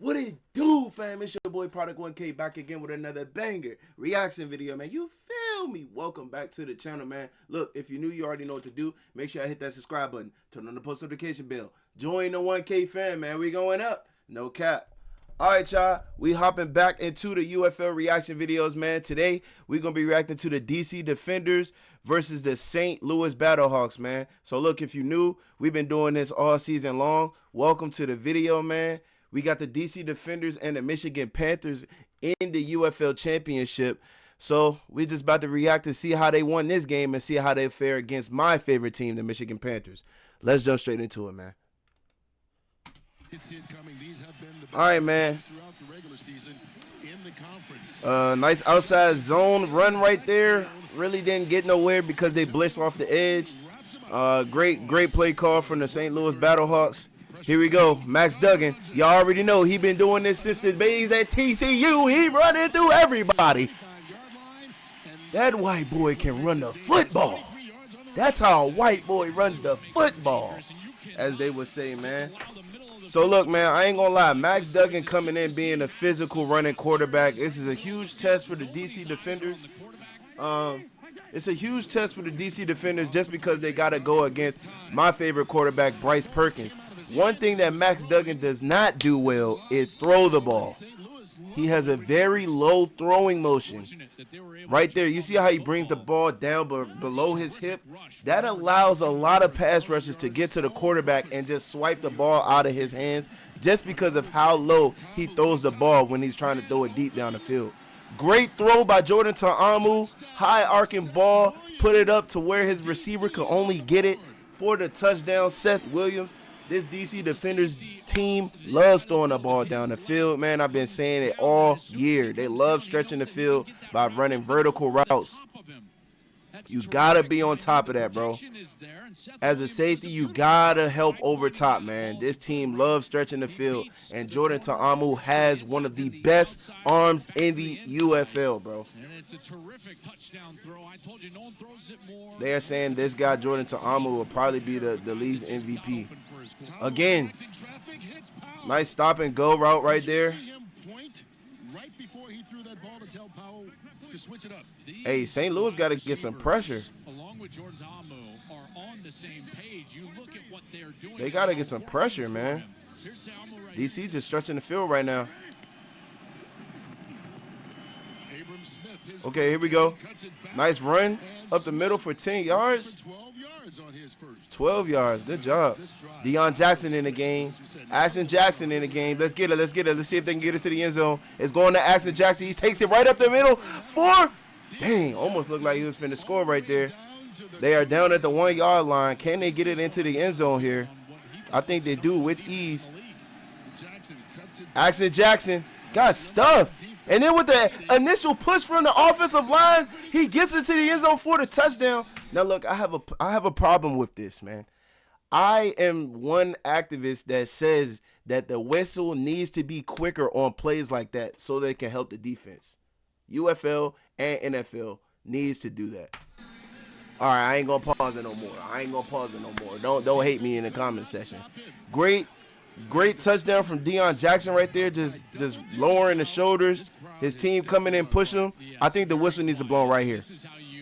What it do, fam? It's your boy Product 1K back again with another banger reaction video, man. You feel me? Welcome back to the channel, man. Look, if you're new, you already know what to do. Make sure I hit that subscribe button. Turn on the post notification bell. Join the 1K fam, man. We going up. No cap. Alright, y'all. We hopping back into the UFL reaction videos, man. Today, we're going to be reacting to the DC Defenders versus the St. Louis BattleHawks, man. So, look, if you're new, we've been doing this all season long. Welcome to the video, man. We got the DC Defenders and the Michigan Panthers in the UFL championship. So we just about to react to see how they won this game and see how they fare against my favorite team, the Michigan Panthers. Let's jump straight into it, man. All right, man. Nice outside zone run right there. Really didn't get nowhere because they blitzed off the edge. Great play call from the St. Louis BattleHawks. Here we go, Max Duggan. Y'all already know he been doing this since the days at TCU. He running through everybody. That white boy can run the football. That's how a white boy runs the football, as they would say, man. So look, man, I ain't gonna lie. Max Duggan coming in being a physical running quarterback. This is a huge test for the DC Defenders. It's a huge test for the DC Defenders just because they got to go against my favorite quarterback, Bryce Perkins. One thing that Max Duggan does not do well is throw the ball. He has a very low throwing motion. Right there, you see how he brings the ball down below his hip? That allows a lot of pass rushers to get to the quarterback and just swipe the ball out of his hands just because of how low he throws the ball when he's trying to throw it deep down the field. Great throw by Jordan Ta'amu. High arcing ball. Put it up to where his receiver could only get it for the touchdown. Seth Williams. This DC Defenders team loves throwing the ball down the field, man. I've been saying it all year. They love stretching the field by running vertical routes. You got to be on top of that, bro. As a safety, you got to help over top, man. This team loves stretching the field, and Jordan Ta'amu has one of the best arms in the UFL, bro. They are saying this guy, Jordan Ta'amu, will probably be the league's MVP. Again, nice stop and go route right there. Hey, St. Louis got to get some pressure. They got to get some pressure, man. DC just stretching the field right now. Okay, here we go. Nice run up the middle for 10 yards. 12 yards. Good job. Deion Jackson in the game. Axon Jackson in the game. Let's get it. Let's get it. Let's see if they can get it to the end zone. It's going to Axon Jackson. He takes it right up the middle. Dang, almost looked like he was finna score right there. They are down at the 1 yard line. Can they get it into the end zone here? I think they do with ease. Axon Jackson got stuffed. And then with the initial push from the offensive line, he gets into the end zone for the touchdown. Now, look, I have a problem with this, man. I am one activist that says that the whistle needs to be quicker on plays like that so they can help the defense. UFL and NFL needs to do that. All right, I ain't going to pause it no more. Don't hate me in the comment section. Great touchdown from Deion Jackson right there, just lowering the shoulders. His team coming in, pushing him. I think the whistle needs to blow right here.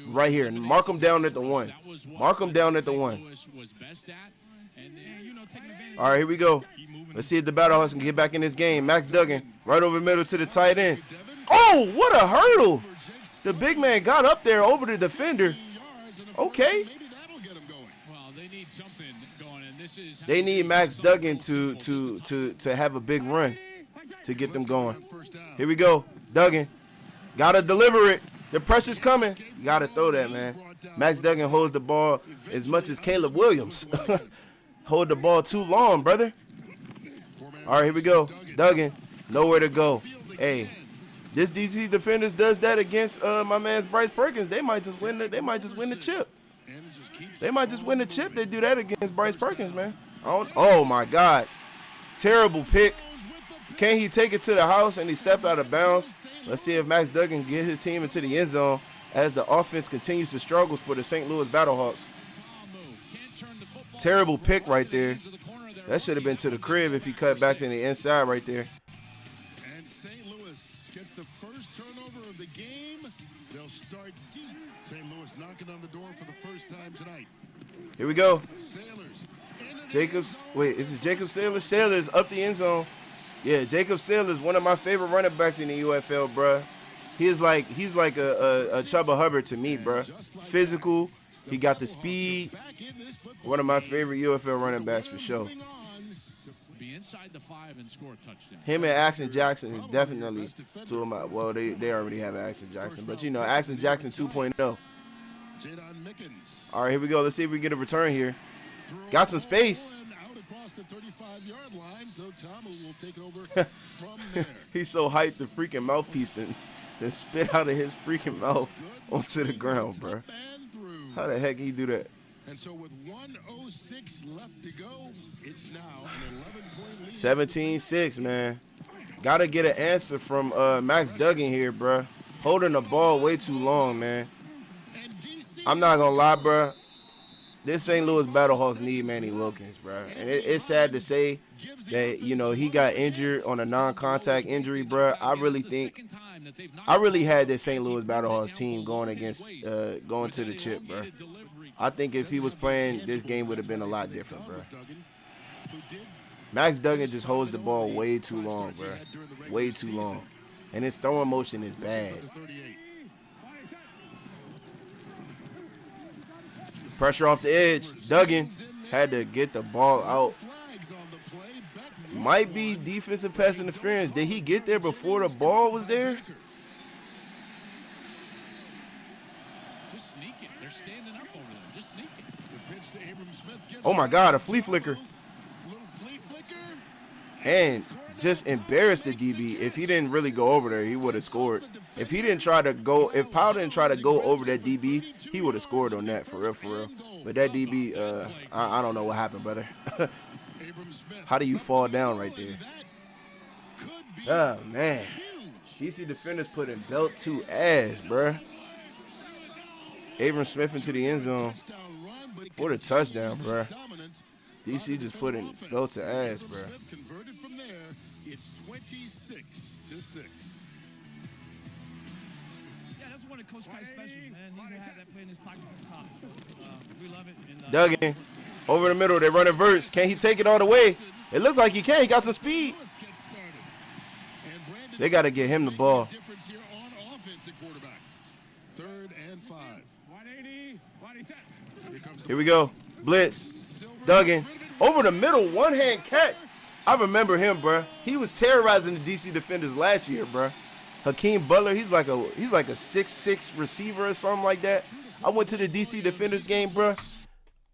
Right here. And mark him down at the 1. Mark him down at the 1. All right, here we go. Let's see if the BattleHawks can get back in this game. Max Duggan right over the middle to the tight end. Oh, what a hurdle. The big man got up there over the defender. Okay. They need Max Duggan to have a big run to get them going. Here we go. Duggan. Got to deliver it. The pressure's coming. You got to throw that, man. Max Duggan holds the ball as much as Caleb Williams. Hold the ball too long, brother. All right, here we go. Duggan. Nowhere to go. Hey, this DC Defenders does that against my man's Bryce Perkins. They might just win the chip. They might just win the chip. They do that against Bryce Perkins, man. Oh, my God. Terrible pick. Can he take it to the house and he stepped out of bounds? Let's see if Max Duggan can get his team into the end zone as the offense continues to struggle for the St. Louis BattleHawks. Terrible pick right there. That should have been to the crib if he cut back to the inside right there. gets the first turnover of the game. They'll start deep. St. Louis knocking on the door for the first time tonight. Here we go. Sailors. Jacobs. Wait, is it Jacob Sailor? Sailors up the end zone. Yeah, Jacob Sailor's one of my favorite running backs in the UFL, bruh. He's like a Chubba Hubbard to me, bruh. Physical. He got the speed. One of my favorite UFL running backs for sure. Be inside the 5 and score a touchdown. Him and Axon Jackson is definitely two of my. Well, they already have Axon Jackson, but you know, Axon Jackson 2.0. All right, here we go. Let's see if we get a return here. Got some space. He's so hyped, the freaking mouthpiece then spit out of his freaking mouth onto the ground, bro. How the heck he do that? And so with 1:06 left to go, it's now an 11-point lead. 17-6, man. Gotta get an answer from Max Duggan here, bro. Holding the ball way too long, man. I'm not gonna lie, bro. This St. Louis BattleHawks need Manny Wilkins, bro. And it's sad to say that, you know, he got injured on a non-contact injury, bro. I really had this St. Louis BattleHawks team going to the chip, bro. I think if he was playing, this game would have been a lot different, bro. Max Duggan just holds the ball way too long, bro. Way too long. And his throwing motion is bad. Pressure off the edge. Duggan had to get the ball out. Might be defensive pass interference. Did he get there before the ball was there? Just sneaking. They're standing up over there. Just sneaking. Oh my God, a flea flicker. And just embarrassed the DB. If he didn't really go over there, he would have scored. If he didn't try to go, if Powell didn't try to go over that DB, he would have scored on that, for real, for real. But that DB, I don't know what happened, brother. How do you fall down right there? Oh, man. DC defenders putting belt to ass, bruh. Abram Smith into the end zone for the touchdown, bruh. DC just putting belt to ass, bruh. It's 26-6. Yeah, that's one of Coach Kite's specials, man. He's had that play in his pocket since college. So we love it. And, Duggan over the middle. They running verts. Can he take it all the way? It looks like he can. He got some speed. They got to get him the ball. Third and 5. Here we go. Blitz. Duggan over the middle. One-hand catch. I remember him, bro. He was terrorizing the DC defenders last year, bro. Hakeem Butler, he's like a 6'6" receiver or something like that. I went to the DC defenders game, bro.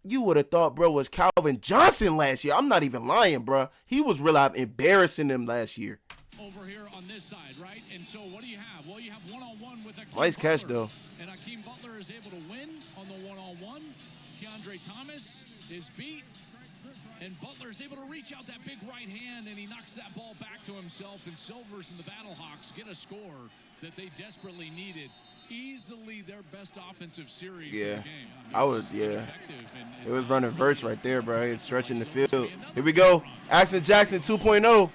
You would have thought, bro, was Calvin Johnson last year. I'm not even lying, bro. He was really embarrassing them last year. Over here on this side, right? And so what do you have? Well, you have one-on-one with Hakeem nice catch, Butler. though. And Hakeem Butler is able to win on the one-on-one. Keandre Thomas is beat. And Butler's able to reach out that big right hand, and he knocks that ball back to himself. And Silvers and the BattleHawks get a score that they desperately needed. Easily their best offensive series in the game. I was, yeah. It was running verts right there, bro. It's stretching the field. Here we go. Axon Jackson 2.0.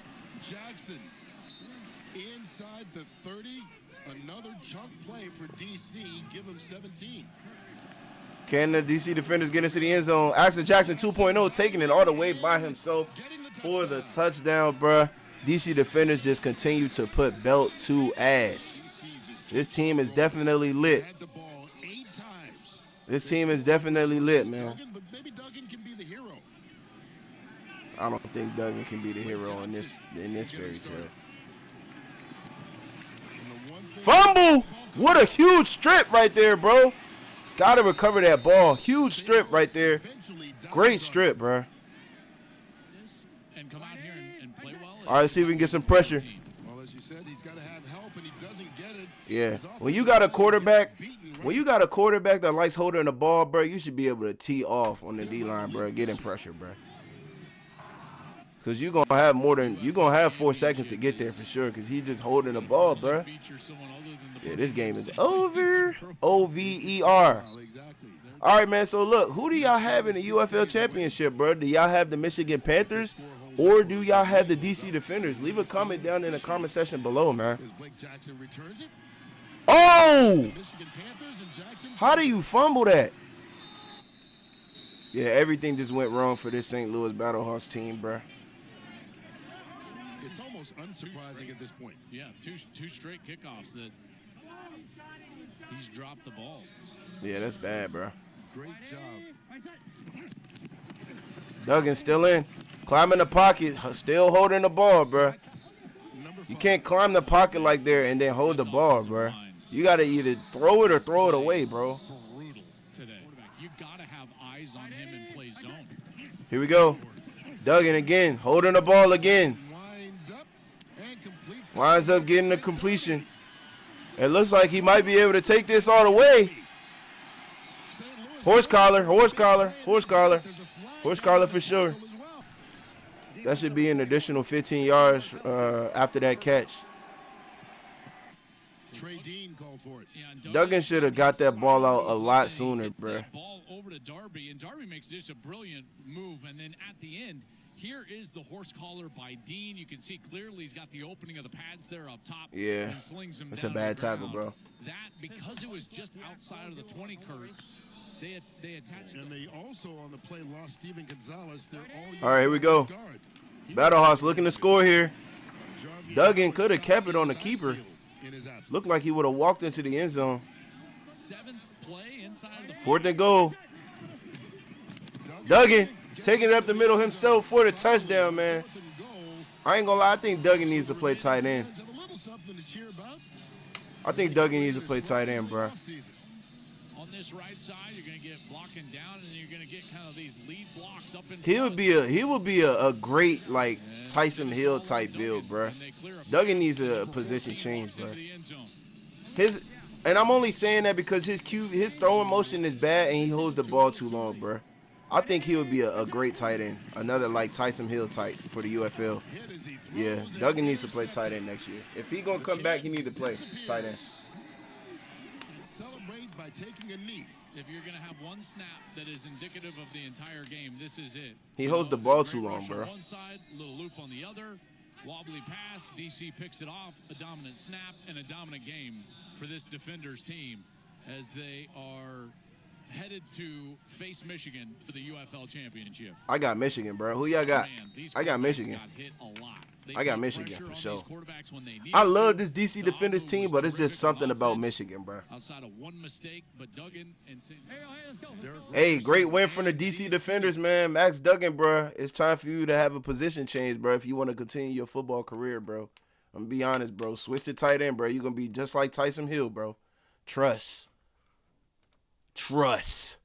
Jackson inside the 30. Another chunk play for DC. Give him 17. Can the DC defenders get into the end zone? Axon Jackson 2.0 taking it all the way by himself for the touchdown, bruh. DC defenders just continue to put belt to ass. This team is definitely lit. This team is definitely lit, man. I don't think Duggan can be the hero in this fairy tale. Fumble! What a huge strip right there, bro. Got to recover that ball. Huge strip right there. Great strip, bro. All right, let's see if we can get some pressure. Yeah, when you got a quarterback that likes holding the ball, bro, you should be able to tee off on the D-line, bro, getting pressure, bro. Because you're going to have 4 seconds to get there for sure because he's just holding the ball, bro. Yeah, this game is over. O-V-E-R. All right, man, so look, who do y'all have in the UFL championship, bro? Do y'all have the Michigan Panthers Or do y'all have the DC defenders? Leave a comment down in the comment section below, man. As Blake Jackson returns it. Oh! Michigan Panthers and Jackson. How do you fumble that? Yeah, everything just went wrong for this St. Louis BattleHawks team, bro. It's almost unsurprising at this point. Yeah, two straight kickoffs that he's dropped the ball. Yeah, that's bad, bro. Great job. Duggan still in. Climbing the pocket, still holding the ball, bro. You can't climb the pocket like there and then hold the ball, bro. You got to either throw it or throw it away, bro. Brutal today. You got to have eyes on him and play zone. Here we go. Duggan again, holding the ball again. Winds up getting the completion. It looks like he might be able to take this all the way. Horse collar, horse collar, horse collar. Horse collar for sure. That should be an additional 15 yards after that catch. Trey Dean called for it. Duggan should have got that ball out a lot sooner, bro. Ball over to Darby, and Darby makes just a brilliant move. And then at the end, here is the horse collar by Dean. You can see clearly he's got the opening of the pads there up top. Yeah, and slings him that's a down bad to the tackle, ground. bro. That, because it was just outside of the 20, Kurt, they attached. And they also on the play lost Steven Gonzalez. They're All right, here we go. BattleHawks looking to score here. Duggan could have kept it on the keeper. Looked like he would have walked into the end zone. Seventh play inside of the 4th and goal. Duggan taking it up the middle himself for the touchdown, man. I ain't gonna lie, I think Duggan needs to play tight end. I think Duggan needs to play tight end, bro. On this right side, you're gonna get blocking down, and then you're gonna get kind of these lead blocks up in He would be a great like Taysom Hill type build, bro. Duggan needs a position change, bro. And I'm only saying that because his throwing motion is bad and he holds the ball too long, bro. I think he would be a great tight end, another like Taysom Hill type for the UFL. Yeah, Duggan needs to play tight end next year. If he gonna come back, he need to play tight end. Celebrate by taking a knee. If you're going to have one snap that is indicative of the entire game, this is it. He holds the ball too long, bro. On one side, little loop on the other, wobbly pass, DC picks it off, a dominant snap, and a dominant game for this defenders team as they are headed to face Michigan for the UFL championship. I got Michigan, bro. Who y'all got? Man, I got Michigan. got hit a lot. I got Michigan for sure. I love this DC defenders team, but it's just something about Michigan, bro. Outside of one mistake, but Duggan and Hey, great win from the DC defenders, man. Max Duggan, bro. It's time for you to have a position change, bro, if you want to continue your football career, bro. I'm going to be honest, bro. Switch to tight end, bro. You're going to be just like Taysom Hill, bro. Trust. Trust.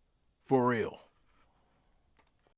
For real.